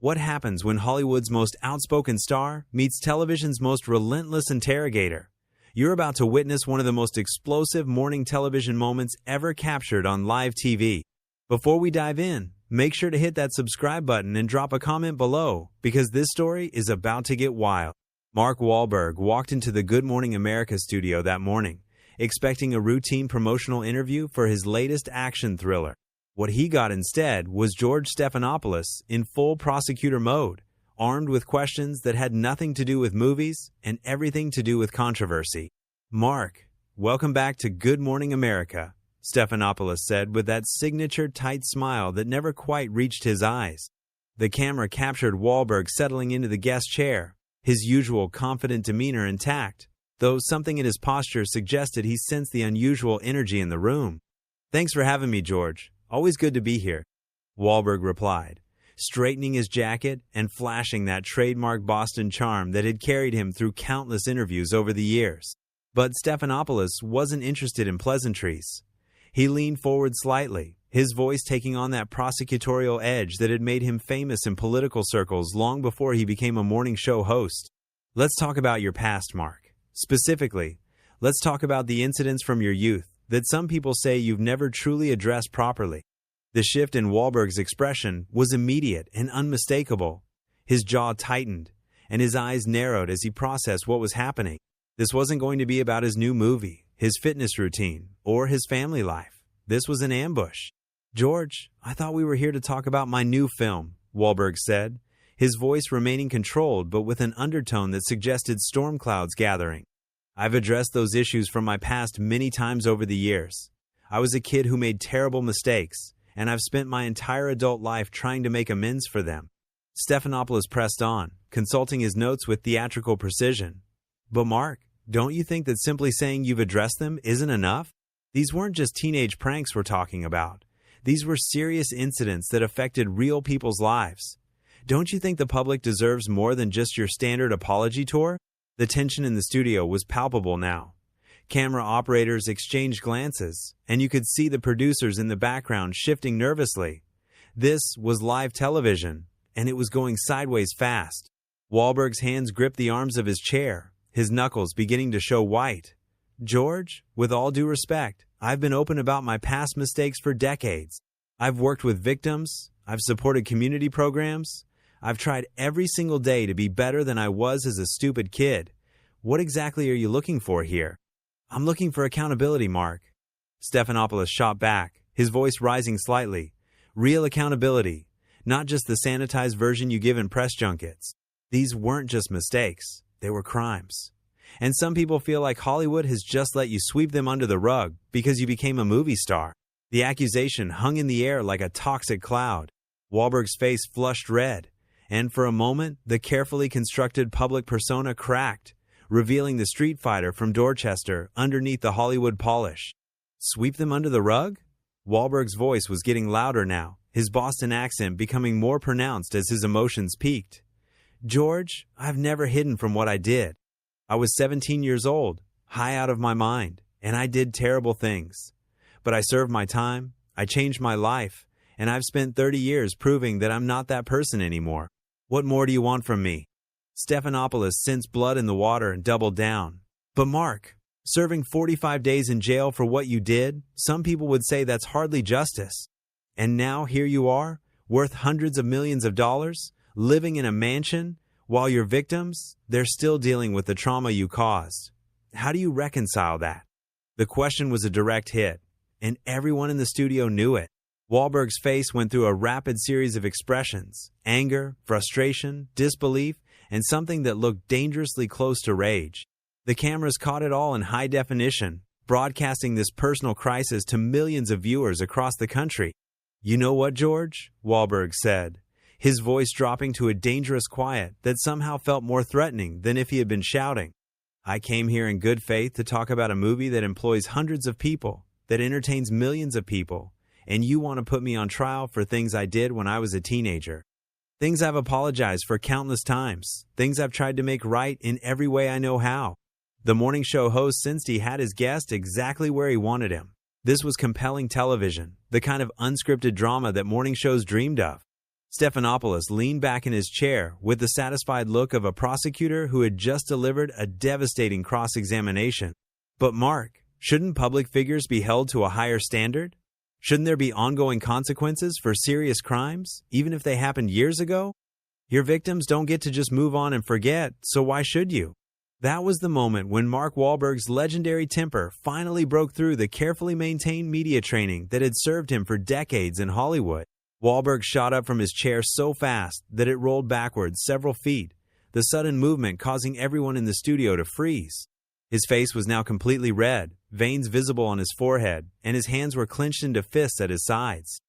What happens when Hollywood's most outspoken star meets television's most relentless interrogator? You're about to witness one of the most explosive morning television moments ever captured on live TV. Before we dive in, make sure to hit that subscribe button and drop a comment below, because this story is about to get wild. Mark Wahlberg walked into the Good Morning America studio that morning, expecting a routine promotional interview for his latest action thriller. What he got instead was George Stephanopoulos in full prosecutor mode, armed with questions that had nothing to do with movies and everything to do with controversy. "Mark, welcome back to Good Morning America," Stephanopoulos said with that signature tight smile that never quite reached his eyes. The camera captured Wahlberg settling into the guest chair, his usual confident demeanor intact, though something in his posture suggested he sensed the unusual energy in the room. "Thanks for having me, George. Always good to be here," Wahlberg replied, straightening his jacket and flashing that trademark Boston charm that had carried him through countless interviews over the years. But Stephanopoulos wasn't interested in pleasantries. He leaned forward slightly, his voice taking on that prosecutorial edge that had made him famous in political circles long before he became a morning show host. "Let's talk about your past, Mark. Specifically, let's talk about the incidents from your youth that some people say you've never truly addressed properly." The shift in Wahlberg's expression was immediate and unmistakable. His jaw tightened, and his eyes narrowed as he processed what was happening. This wasn't going to be about his new movie, his fitness routine, or his family life. This was an ambush. "George, I thought we were here to talk about my new film," Wahlberg said, his voice remaining controlled but with an undertone that suggested storm clouds gathering. "I've addressed those issues from my past many times over the years. I was a kid who made terrible mistakes, and I've spent my entire adult life trying to make amends for them." Stephanopoulos pressed on, consulting his notes with theatrical precision. "But Mark, don't you think that simply saying you've addressed them isn't enough? These weren't just teenage pranks we're talking about. These were serious incidents that affected real people's lives. Don't you think the public deserves more than just your standard apology tour?" The tension in the studio was palpable now. Camera operators exchanged glances, and you could see the producers in the background shifting nervously. This was live television, and it was going sideways fast. Wahlberg's hands gripped the arms of his chair, his knuckles beginning to show white. "George, with all due respect, I've been open about my past mistakes for decades. I've worked with victims, I've supported community programs, I've tried every single day to be better than I was as a stupid kid. What exactly are you looking for here?" "I'm looking for accountability, Mark." Stephanopoulos shot back, his voice rising slightly. "Real accountability, not just the sanitized version you give in press junkets. These weren't just mistakes, they were crimes. And some people feel like Hollywood has just let you sweep them under the rug because you became a movie star." The accusation hung in the air like a toxic cloud. Wahlberg's face flushed red, and for a moment, the carefully constructed public persona cracked, revealing the street fighter from Dorchester underneath the Hollywood polish. "Sweep them under the rug?" Wahlberg's voice was getting louder now, his Boston accent becoming more pronounced as his emotions peaked. "George, I've never hidden from what I did. I was 17 years old, high out of my mind, and I did terrible things. But I served my time, I changed my life, and I've spent 30 years proving that I'm not that person anymore. What more do you want from me?" Stephanopoulos sensed blood in the water and doubled down. "But Mark, serving 45 days in jail for what you did, some people would say that's hardly justice. And now here you are, worth hundreds of millions of dollars, living in a mansion, while your victims, they're still dealing with the trauma you caused. How do you reconcile that?" The question was a direct hit, and everyone in the studio knew it. Wahlberg's face went through a rapid series of expressions: anger, frustration, disbelief, and something that looked dangerously close to rage. The cameras caught it all in high definition, broadcasting this personal crisis to millions of viewers across the country. "You know what, George?" Wahlberg said, his voice dropping to a dangerous quiet that somehow felt more threatening than if he had been shouting. "I came here in good faith to talk about a movie that employs hundreds of people, that entertains millions of people, and you want to put me on trial for things I did when I was a teenager. Things I've apologized for countless times, things I've tried to make right in every way I know how." The morning show host sensed he had his guest exactly where he wanted him. This was compelling television, the kind of unscripted drama that morning shows dreamed of. Stephanopoulos leaned back in his chair with the satisfied look of a prosecutor who had just delivered a devastating cross-examination. But Mark, shouldn't public figures be held to a higher standard? Shouldn't there be ongoing consequences for serious crimes, even if they happened years ago? Your victims don't get to just move on and forget, so why should you? That was the moment when Mark Wahlberg's legendary temper finally broke through the carefully maintained media training that had served him for decades in Hollywood. Wahlberg shot up from his chair so fast that it rolled backwards several feet, the sudden movement causing everyone in the studio to freeze. His face was now completely red, veins visible on his forehead, and his hands were clenched into fists at his sides.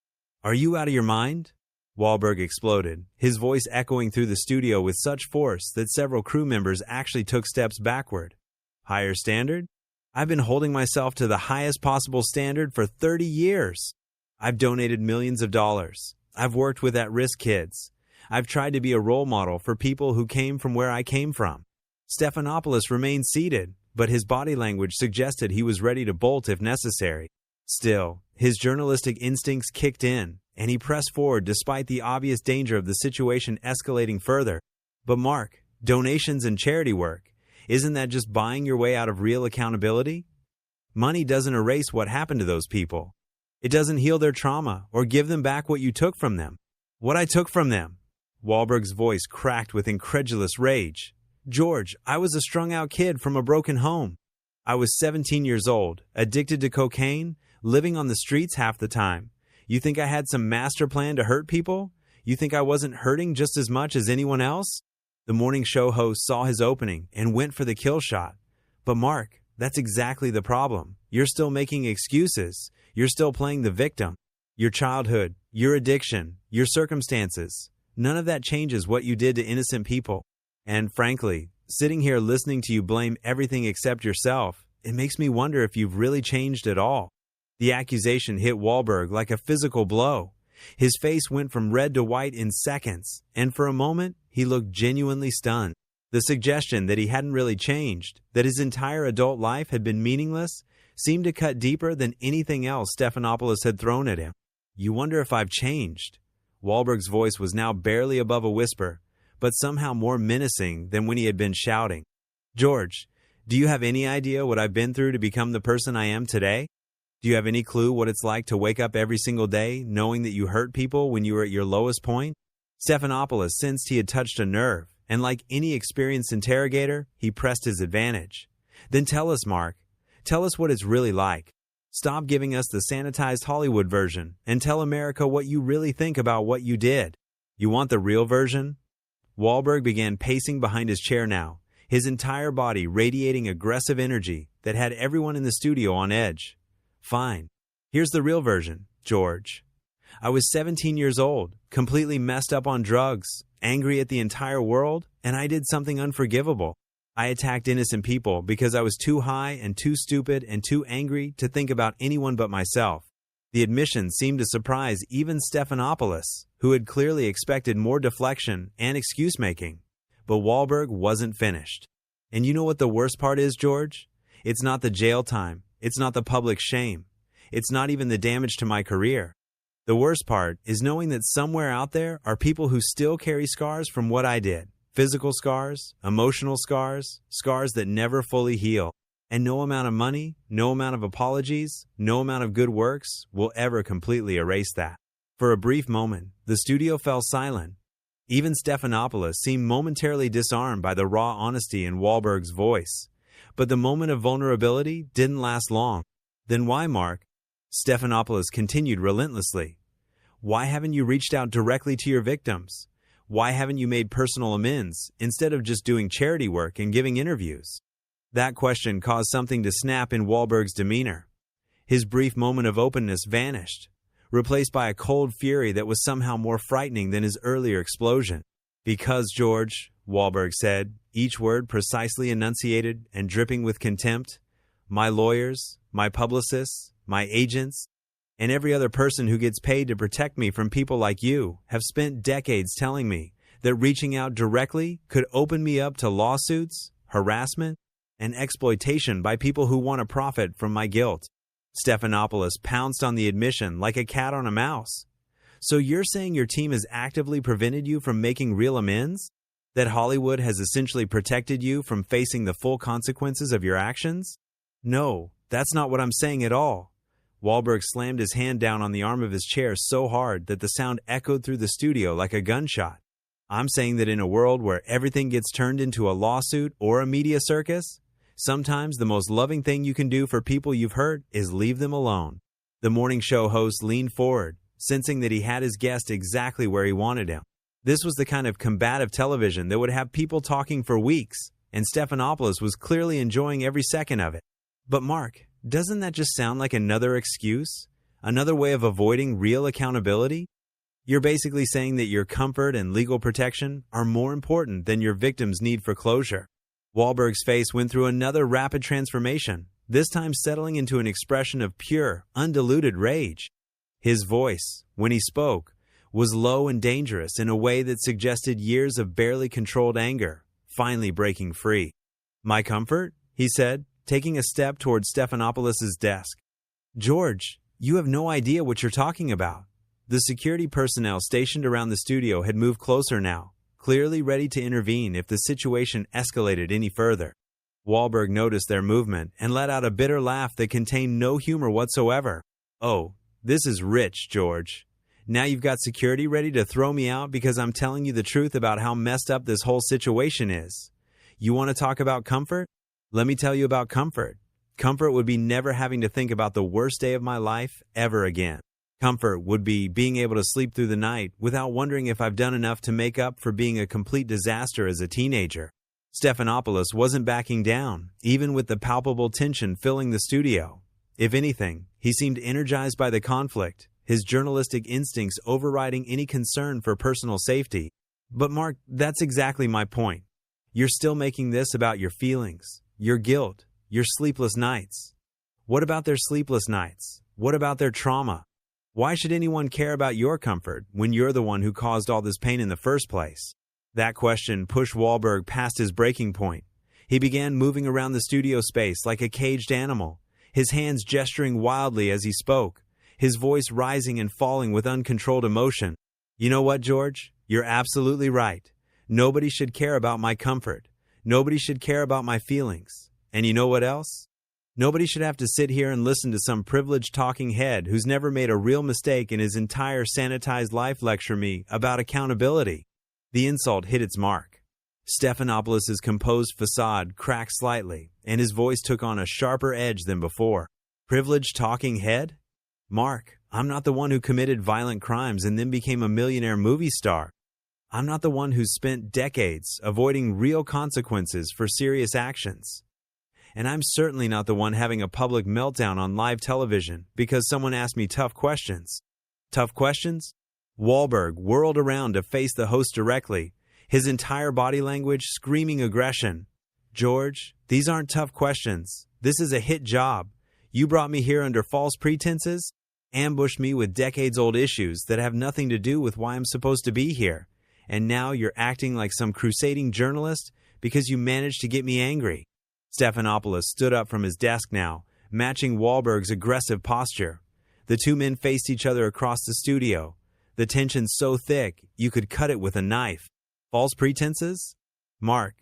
"Are you out of your mind?" Wahlberg exploded, his voice echoing through the studio with such force that several crew members actually took steps backward. "Higher standard? I've been holding myself to the highest possible standard for 30 years. I've donated millions of dollars. I've worked with at-risk kids. I've tried to be a role model for people who came from where I came from." Stephanopoulos remained seated, but his body language suggested he was ready to bolt if necessary. Still, his journalistic instincts kicked in, and he pressed forward despite the obvious danger of the situation escalating further. "But Mark, donations and charity work, isn't that just buying your way out of real accountability? Money doesn't erase what happened to those people. It doesn't heal their trauma or give them back what you took from them." "What I took from them?" Wahlberg's voice cracked with incredulous rage. "George, I was a strung-out kid from a broken home. I was 17 years old, addicted to cocaine, living on the streets half the time. You think I had some master plan to hurt people? You think I wasn't hurting just as much as anyone else?" The morning show host saw his opening and went for the kill shot. "But Mark, that's exactly the problem. You're still making excuses. You're still playing the victim. Your childhood, your addiction, your circumstances, none of that changes what you did to innocent people. And frankly, sitting here listening to you blame everything except yourself, it makes me wonder if you've really changed at all." The accusation hit Wahlberg like a physical blow. His face went from red to white in seconds, and for a moment, he looked genuinely stunned. The suggestion that he hadn't really changed, that his entire adult life had been meaningless, seemed to cut deeper than anything else Stephanopoulos had thrown at him. "You wonder if I've changed." Wahlberg's voice was now barely above a whisper, but somehow more menacing than when he had been shouting. "George, do you have any idea what I've been through to become the person I am today? Do you have any clue what it's like to wake up every single day knowing that you hurt people when you were at your lowest point?" Stephanopoulos sensed he had touched a nerve, and like any experienced interrogator, he pressed his advantage. "Then tell us, Mark. Tell us what it's really like. Stop giving us the sanitized Hollywood version and tell America what you really think about what you did. You want the real version?" Wahlberg began pacing behind his chair now, his entire body radiating aggressive energy that had everyone in the studio on edge. "Fine. Here's the real version, George. I was 17 years old, completely messed up on drugs, angry at the entire world, and I did something unforgivable. I attacked innocent people because I was too high and too stupid and too angry to think about anyone but myself." The admission seemed to surprise even Stephanopoulos, who had clearly expected more deflection and excuse-making. But Wahlberg wasn't finished. "And you know what the worst part is, George? It's not the jail time. It's not the public shame. It's not even the damage to my career. The worst part is knowing that somewhere out there are people who still carry scars from what I did. Physical scars, emotional scars, scars that never fully heal. And no amount of money, no amount of apologies, no amount of good works will ever completely erase that." For a brief moment, the studio fell silent. Even Stephanopoulos seemed momentarily disarmed by the raw honesty in Wahlberg's voice. But the moment of vulnerability didn't last long. "Then why, Mark?" Stephanopoulos continued relentlessly. "Why haven't you reached out directly to your victims? Why haven't you made personal amends instead of just doing charity work and giving interviews?" That question caused something to snap in Wahlberg's demeanor. His brief moment of openness vanished, replaced by a cold fury that was somehow more frightening than his earlier explosion. "Because, George," Wahlberg said, each word precisely enunciated and dripping with contempt, "my lawyers, my publicists, my agents, and every other person who gets paid to protect me from people like you have spent decades telling me that reaching out directly could open me up to lawsuits, harassment, and exploitation by people who want to profit from my guilt." Stephanopoulos pounced on the admission like a cat on a mouse. So you're saying your team has actively prevented you from making real amends? That Hollywood has essentially protected you from facing the full consequences of your actions? No, that's not what I'm saying at all. Wahlberg slammed his hand down on the arm of his chair so hard that the sound echoed through the studio like a gunshot. I'm saying that in a world where everything gets turned into a lawsuit or a media circus, sometimes the most loving thing you can do for people you've hurt is leave them alone. The morning show host leaned forward, sensing that he had his guest exactly where he wanted him. This was the kind of combative television that would have people talking for weeks, and Stephanopoulos was clearly enjoying every second of it. But Mark, doesn't that just sound like another excuse? Another way of avoiding real accountability? You're basically saying that your comfort and legal protection are more important than your victim's need for closure. Wahlberg's face went through another rapid transformation, this time settling into an expression of pure, undiluted rage. His voice, when he spoke, was low and dangerous in a way that suggested years of barely controlled anger, finally breaking free. "My comfort?" he said, taking a step toward Stephanopoulos' desk. "George, you have no idea what you're talking about." The security personnel stationed around the studio had moved closer now, clearly ready to intervene if the situation escalated any further. Wahlberg noticed their movement and let out a bitter laugh that contained no humor whatsoever. "Oh, this is rich, George. Now you've got security ready to throw me out because I'm telling you the truth about how messed up this whole situation is. You want to talk about comfort? Let me tell you about comfort. Comfort would be never having to think about the worst day of my life ever again. Comfort would be being able to sleep through the night without wondering if I've done enough to make up for being a complete disaster as a teenager." Stephanopoulos wasn't backing down, even with the palpable tension filling the studio. If anything, he seemed energized by the conflict, his journalistic instincts overriding any concern for personal safety. "But Mark, that's exactly my point. You're still making this about your feelings, your guilt, your sleepless nights. What about their sleepless nights? What about their trauma? Why should anyone care about your comfort when you're the one who caused all this pain in the first place?" That question pushed Wahlberg past his breaking point. He began moving around the studio space like a caged animal, his hands gesturing wildly as he spoke, his voice rising and falling with uncontrolled emotion. "You know what, George? You're absolutely right. Nobody should care about my comfort. Nobody should care about my feelings. And you know what else? Nobody should have to sit here and listen to some privileged talking head who's never made a real mistake in his entire sanitized life lecture me about accountability." The insult hit its mark. Stephanopoulos' composed facade cracked slightly, and his voice took on a sharper edge than before. "Privileged talking head? Mark, I'm not the one who committed violent crimes and then became a millionaire movie star. I'm not the one who spent decades avoiding real consequences for serious actions. And I'm certainly not the one having a public meltdown on live television because someone asked me tough questions." "Tough questions?" Wahlberg whirled around to face the host directly, his entire body language screaming aggression. "George, these aren't tough questions. This is a hit job. You brought me here under false pretenses, ambushed me with decades-old issues that have nothing to do with why I'm supposed to be here, and now you're acting like some crusading journalist because you managed to get me angry." Stephanopoulos stood up from his desk now, matching Wahlberg's aggressive posture. The two men faced each other across the studio, the tension so thick you could cut it with a knife. "False pretenses? Mark,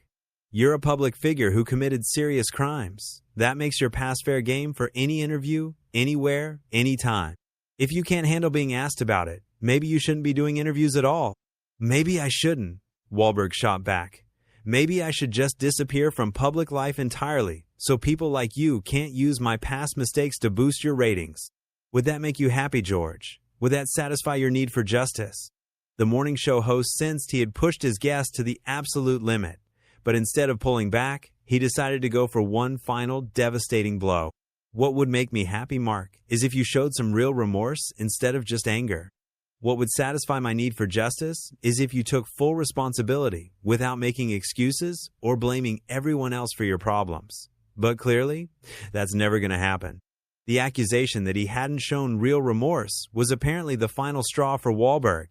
you're a public figure who committed serious crimes. That makes your past fair game for any interview, anywhere, anytime. If you can't handle being asked about it, maybe you shouldn't be doing interviews at all." "Maybe I shouldn't," Wahlberg shot back. "Maybe I should just disappear from public life entirely so people like you can't use my past mistakes to boost your ratings. Would that make you happy, George? Would that satisfy your need for justice?" The morning show host sensed he had pushed his guest to the absolute limit, but instead of pulling back, he decided to go for one final devastating blow. "What would make me happy, Mark, is if you showed some real remorse instead of just anger. What would satisfy my need for justice is if you took full responsibility without making excuses or blaming everyone else for your problems. But clearly, that's never going to happen." The accusation that he hadn't shown real remorse was apparently the final straw for Wahlberg.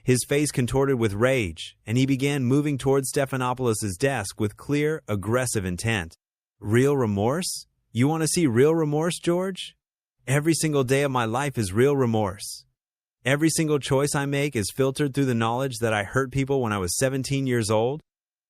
His face contorted with rage, and he began moving towards Stephanopoulos' desk with clear, aggressive intent. "Real remorse? You want to see real remorse, George? Every single day of my life is real remorse. Every single choice I make is filtered through the knowledge that I hurt people when I was 17 years old.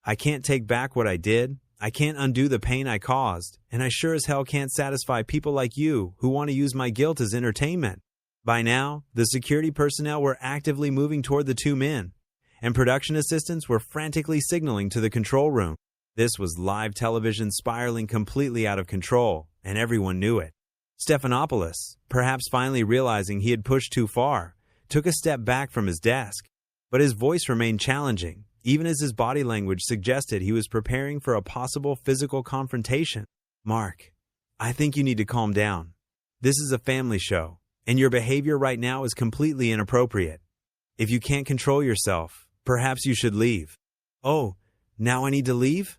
I can't take back what I did. I can't undo the pain I caused. And I sure as hell can't satisfy people like you who want to use my guilt as entertainment. By now, the security personnel were actively moving toward the two men, and production assistants were frantically signaling to the control room. This was live television spiraling completely out of control, and everyone knew it. Stephanopoulos, perhaps finally realizing he had pushed too far, took a step back from his desk, but his voice remained challenging, even as his body language suggested he was preparing for a possible physical confrontation. "Mark, I think you need to calm down. This is a family show, and your behavior right now is completely inappropriate. If you can't control yourself, perhaps you should leave." "Oh, now I need to leave?"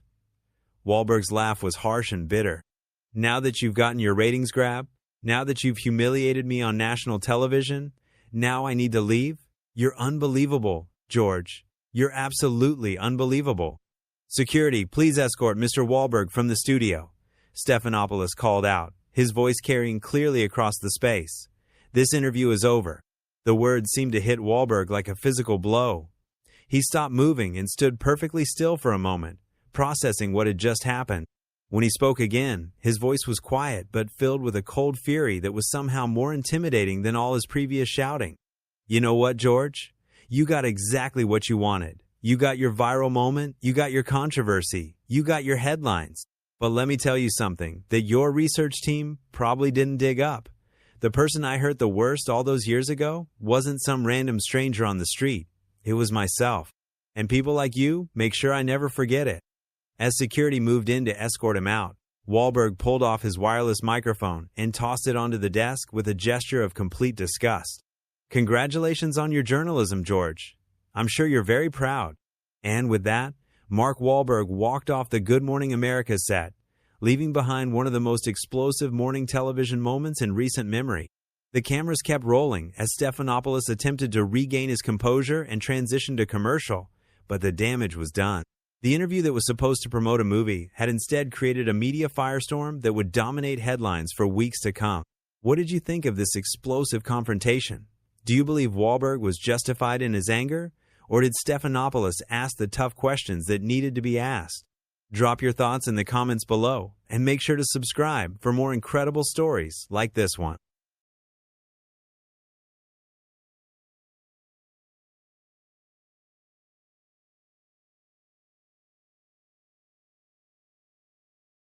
Wahlberg's laugh was harsh and bitter. "Now that you've gotten your ratings grab, now that you've humiliated me on national television, now I need to leave? You're unbelievable, George. You're absolutely unbelievable." "Security, please escort Mr. Wahlberg from the studio," Stephanopoulos called out, his voice carrying clearly across the space. "This interview is over." The words seemed to hit Wahlberg like a physical blow. He stopped moving and stood perfectly still for a moment, processing what had just happened. When he spoke again, his voice was quiet but filled with a cold fury that was somehow more intimidating than all his previous shouting. "You know what, George? You got exactly what you wanted. You got your viral moment, you got your controversy, you got your headlines. But let me tell you something that your research team probably didn't dig up. The person I hurt the worst all those years ago wasn't some random stranger on the street. It was myself. And people like you make sure I never forget it." As security moved in to escort him out, Wahlberg pulled off his wireless microphone and tossed it onto the desk with a gesture of complete disgust. "Congratulations on your journalism, George. I'm sure you're very proud." And with that, Mark Wahlberg walked off the Good Morning America set, leaving behind one of the most explosive morning television moments in recent memory. The cameras kept rolling as Stephanopoulos attempted to regain his composure and transition to commercial, but the damage was done. The interview that was supposed to promote a movie had instead created a media firestorm that would dominate headlines for weeks to come. What did you think of this explosive confrontation? Do you believe Wahlberg was justified in his anger, or did Stephanopoulos ask the tough questions that needed to be asked? Drop your thoughts in the comments below, and make sure to subscribe for more incredible stories like this one.